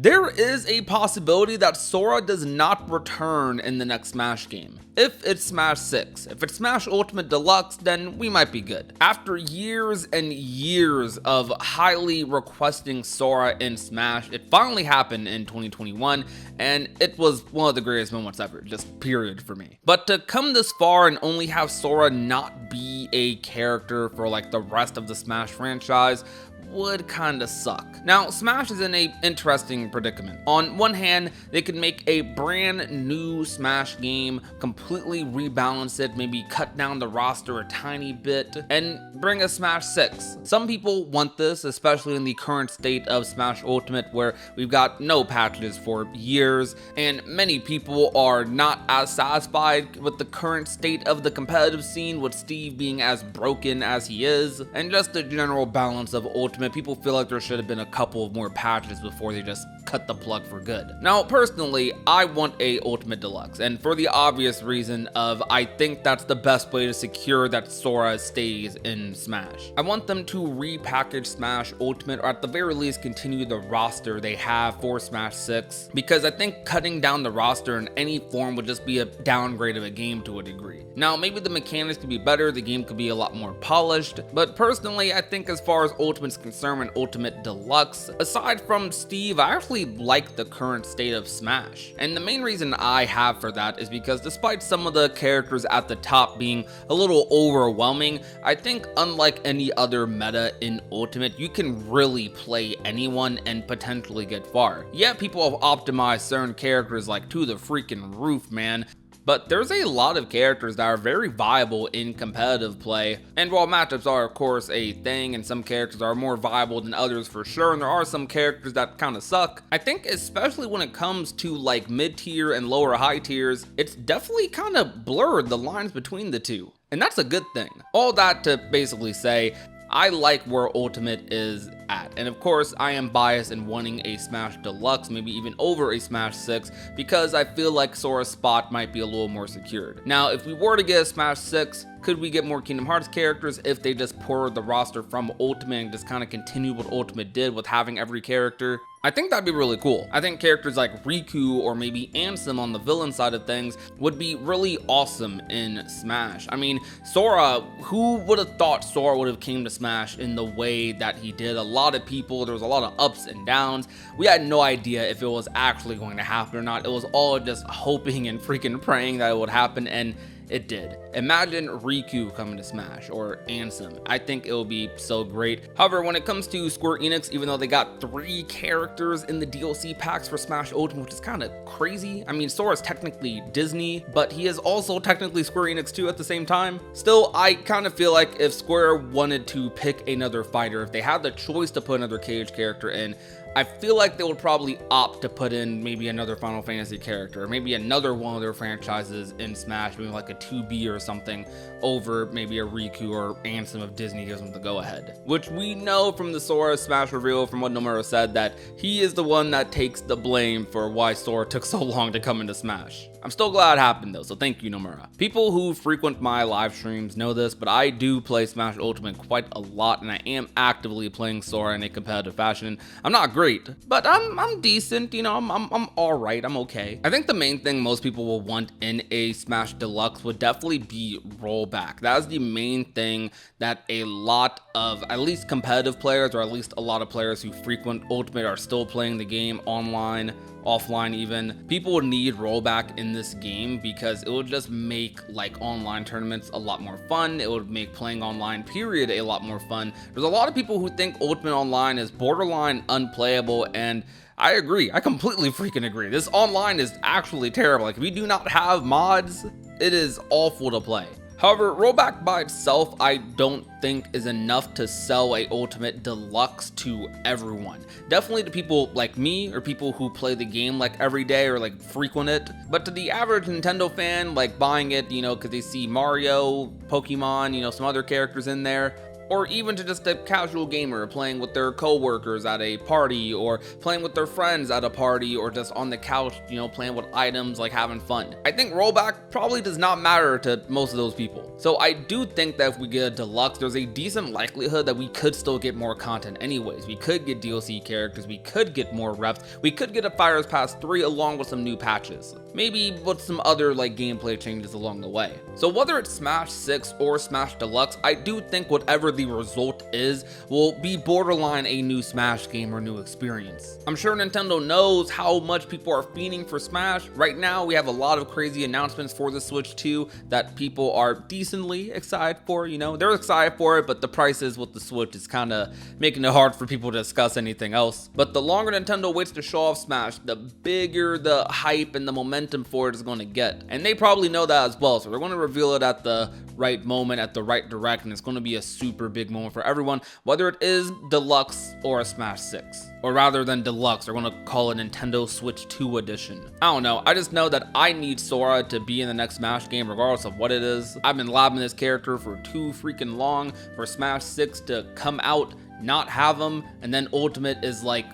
There is a possibility that Sora does not return in the next Smash game. If it's Smash 6. If it's Smash Ultimate Deluxe, then we might be good. After years and years of highly requesting Sora in Smash, it finally happened in 2021, and it was one of the greatest moments ever, just period for me. But to come this far and only have Sora not be a character for like the rest of the Smash franchise would kinda suck. Now, Smash is in a interesting predicament. On one hand, they could make a brand new Smash game, completely rebalance it, maybe cut down the roster a tiny bit, and bring a Smash 6. Some people want this, especially in the current state of Smash Ultimate, where we've got no patches for years, and many people are not as satisfied with the current state of the competitive scene, with Steve being as broken as he is, and just the general balance of Ultimate. People feel like there should have been a couple of more patches before they just cut the plug for good. Now, personally, I want a Ultimate Deluxe, and for the obvious reason of I think that's the best way to secure that Sora stays in Smash. I want them to repackage Smash Ultimate, or at the very least continue the roster they have for Smash 6, because I think cutting down the roster in any form would just be a downgrade of a game to a degree. Now, maybe the mechanics could be better, the game could be a lot more polished, but personally, I think as far as Ultimate's concerned and Ultimate Deluxe, aside from Steve, I actually like the current state of Smash. And the main reason I have for that is because despite some of the characters at the top being a little overwhelming, I think unlike any other meta in Ultimate, you can really play anyone and potentially get far. Yeah, people have optimized certain characters like to the freaking roof, man. But there's a lot of characters that are very viable in competitive play, and while matchups are of course a thing and some characters are more viable than others for sure, and there are some characters that kind of suck, I think especially when it comes to like mid-tier and lower high tiers, it's definitely kind of blurred the lines between the two. And that's a good thing. All that to basically say, I like where Ultimate is at, and of course I am biased in wanting a Smash Deluxe, maybe even over a Smash 6, because I feel like Sora's spot might be a little more secured. Now, if we were to get a Smash 6, could we get more Kingdom Hearts characters if they just poured the roster from Ultimate and just kind of continue what Ultimate did with having every character? I think that'd be really cool. I think characters like Riku or maybe Ansem on the villain side of things would be really awesome in Smash. I mean, Sora, who would have thought Sora would have came to Smash in the way that he did? A lot of people, there was a lot of ups and downs. We had no idea if it was actually going to happen or not. It was all just hoping and freaking praying that it would happen, and it did. Imagine Riku coming to Smash, or Ansem. I think it will be so great. However, when it comes to Square Enix, even though they got 3 characters in the DLC packs for Smash Ultimate, which is kind of crazy. I mean, Sora's technically Disney, but he is also technically Square Enix too at the same time. Still, I kind of feel like if Square wanted to pick another fighter, if they had the choice to put another Cage character in, I feel like they would probably opt to put in maybe another Final Fantasy character, or maybe another one of their franchises in Smash, maybe like a 2B or something, over maybe a Riku or Ansem if Disney gives them the go-ahead. Which we know from the Sora Smash reveal, from what Nomura said, that he is the one that takes the blame for why Sora took so long to come into Smash. I'm still glad it happened though, so thank you, Nomura. People who frequent my live streams know this, but I do play Smash Ultimate quite a lot, and I am actively playing Sora in a competitive fashion. I'm not great, but I'm decent, you know, I'm alright, I'm okay. I think the main thing most people will want in a Smash Deluxe would definitely be rollback. That is the main thing that a lot of, at least competitive players, or at least a lot of players who frequent Ultimate are still playing the game online, offline even. People would need rollback in this game because it would just make like online tournaments a lot more fun. It would make playing online period a lot more fun. There's a lot of people who think Ultimate Online is borderline unplayable, and I agree. I completely freaking agree. This online is actually terrible. Like, if you do not have mods, it is awful to play. However, rollback by itself, I don't think is enough to sell a Ultimate Deluxe to everyone. Definitely to people like me, or people who play the game like every day or like frequent it. But to the average Nintendo fan, like buying it, you know, because they see Mario, Pokemon, you know, some other characters in there, or even to just a casual gamer playing with their coworkers at a party, or playing with their friends at a party, or just on the couch, you know, playing with items, like having fun. I think rollback probably does not matter to most of those people. So I do think that if we get a deluxe, there's a decent likelihood that we could still get more content anyways. We could get DLC characters, we could get more reps, we could get a Fighters Pass 3 along with some new patches. Maybe with some other like gameplay changes along the way. So whether it's Smash 6 or Smash Deluxe, I do think whatever the result is will be borderline a new Smash game or new experience. I'm sure Nintendo knows how much people are fiending for Smash. Right now we have a lot of crazy announcements for the Switch 2 that people are decently excited for, you know. They're excited for it, but the prices with the Switch is kind of making it hard for people to discuss anything else. But the longer Nintendo waits to show off Smash, the bigger the hype and the momentum for it is going to get. And they probably know that as well, so they're going to reveal it at the right moment, at the right direction. It's going to be a super big moment for everyone, whether it is Deluxe or a Smash 6. Or rather than Deluxe, they're going to call it Nintendo Switch 2 Edition. I don't know, I just know that I need Sora to be in the next Smash game regardless of what it is. I've been labbing this character for too freaking long for Smash 6 to come out, not have him, and then Ultimate is like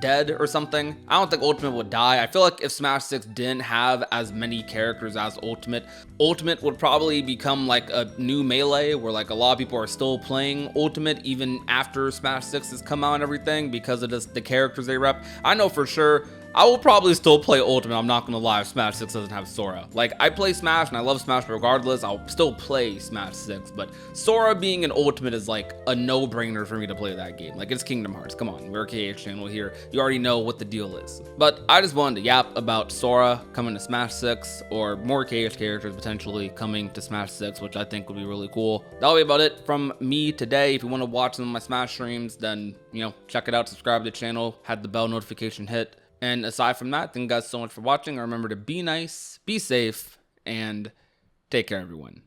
dead or something. I don't think Ultimate would die. I feel like if Smash 6 didn't have as many characters as Ultimate would probably become like a new Melee where like a lot of people are still playing Ultimate even after Smash 6 has come out and everything because of just the characters they rep. I know for sure I will probably still play Ultimate, I'm not gonna lie, if Smash 6 doesn't have Sora. Like, I play Smash and I love Smash regardless, I'll still play Smash 6, but Sora being an Ultimate is like a no-brainer for me to play that game. Like, it's Kingdom Hearts, come on, we're a KH channel here, you already know what the deal is. But I just wanted to yap about Sora coming to Smash 6, or more KH characters potentially coming to Smash 6, which I think would be really cool. That'll be about it from me today. If you want to watch some of my Smash streams, then, you know, check it out, subscribe to the channel, had the bell notification hit. And aside from that, thank you guys so much for watching. Remember to be nice, be safe, and take care, everyone.